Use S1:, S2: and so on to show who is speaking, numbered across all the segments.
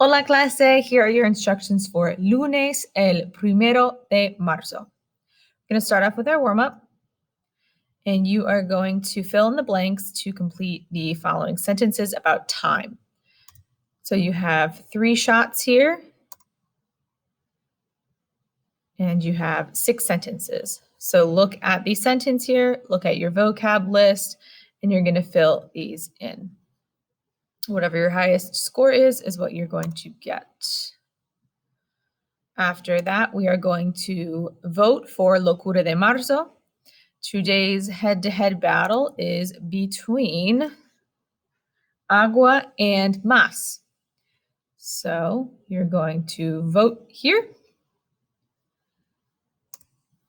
S1: Hola clase, here are your instructions for lunes el 1 de marzo. We're going to start off with our warm-up, and you are going to fill in the blanks to complete the following sentences about time. So you have 3 shots here, and you have 6 sentences. So look at the sentence here, look at your vocab list, and you're going to fill these in. Whatever your highest score is what you're going to get. After that, we are going to vote for Locura de Marzo. Today's head-to-head battle is between Agua and Mas. So you're going to vote here.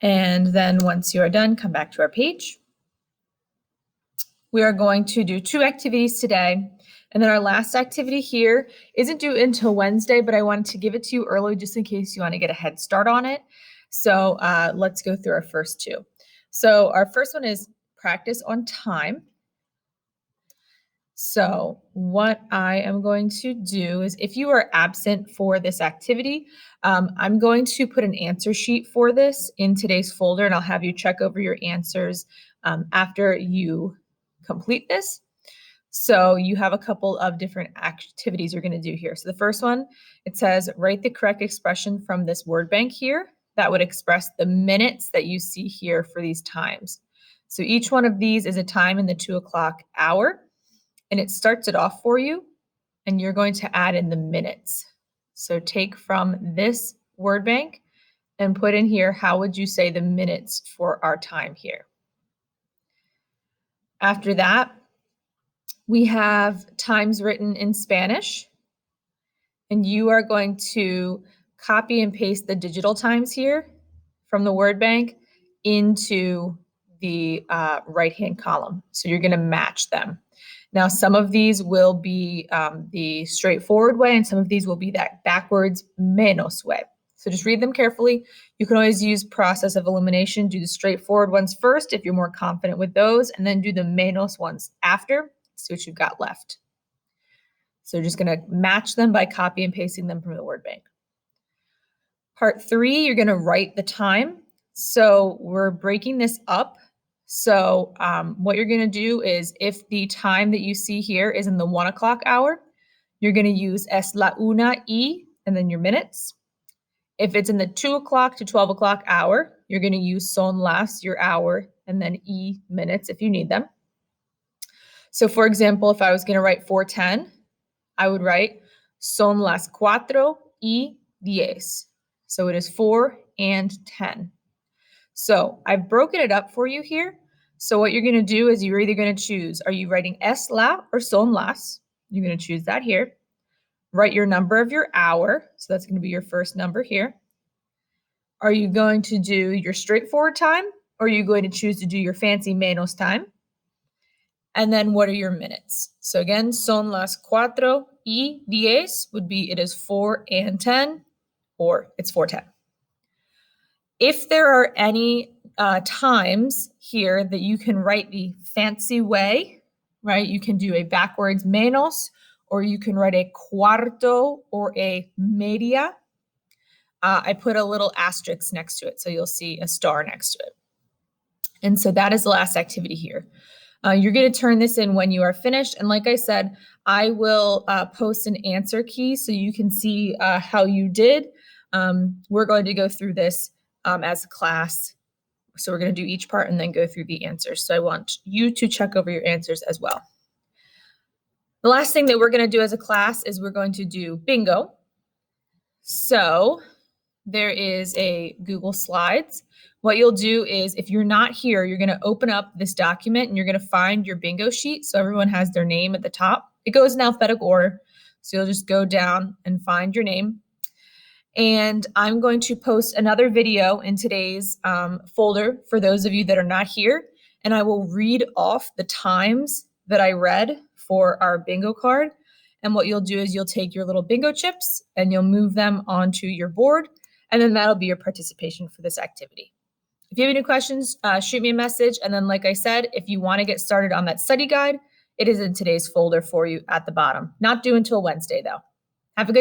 S1: And then once you are done, come back to our page. We are going to do 2 activities today. And then our last activity here isn't due until Wednesday, but I wanted to give it to you early just in case you want to get a head start on it. So let's go through our first 2. So our first one is practice on time. So what I am going to do is if you are absent for this activity, I'm going to put an answer sheet for this in today's folder, and I'll have you check over your answers after you complete this. So you have a couple of different activities you're going to do here. So the first one, it says write the correct expression from this word bank here that would express the minutes that you see here for these times. So each one of these is a time in the 2 o'clock hour, and it starts it off for you, and you're going to add in the minutes. So take from this word bank and put in here, how would you say the minutes for our time here? After that, we have times written in Spanish, and you are going to copy and paste the digital times here from the word bank into the right-hand column. So you're going to match them. Now, some of these will be the straightforward way, and some of these will be that backwards menos way. So just read them carefully. You can always use process of elimination. Do the straightforward ones first if you're more confident with those, and then do the menos ones after. See what you've got left. So you're just going to match them by copy and pasting them from the word bank. Part 3, you're going to write the time. So we're breaking this up. So what you're going to do is if the time that you see here is in the 1 o'clock hour, you're going to use es la una y and then your minutes. If it's in the 2 o'clock to 12 o'clock hour, you're going to use son las, your hour, and then y minutes if you need them. So for example, if I was going to write 4:10, I would write son las 4:10. So it is 4 and 10. So I've broken it up for you here. So what you're going to do is you're either going to choose, are you writing es la or son las? You're going to choose that here. Write your number of your hour. So that's going to be your first number here. Are you going to do your straightforward time, or are you going to choose to do your fancy menos time? And then what are your minutes? So again, son las 4:10 would be it is 4 and 10, or it's 4:10. If there are any times here that you can write the fancy way, right? You can do a backwards menos, or you can write a cuarto or a media. I put a little asterisk next to it, so you'll see a star next to it. And so that is the last activity here. You're going to turn this in when you are finished. And like I said, I will post an answer key so you can see how you did. We're going to go through this as a class. So we're going to do each part and then go through the answers. So I want you to check over your answers as well. The last thing that we're going to do as a class is we're going to do bingo. So there is a Google Slides. What you'll do is if you're not here, you're going to open up this document and you're going to find your bingo sheet. So everyone has their name at the top. It goes in alphabetical order. So you'll just go down and find your name. And I'm going to post another video in today's folder for those of you that are not here. And I will read off the times that I read for our bingo card. And what you'll do is you'll take your little bingo chips and you'll move them onto your board. And then that'll be your participation for this activity. If you have any questions, shoot me a message. And then, like I said, if you want to get started on that study guide, it is in today's folder for you at the bottom. Not due until Wednesday, though. Have a good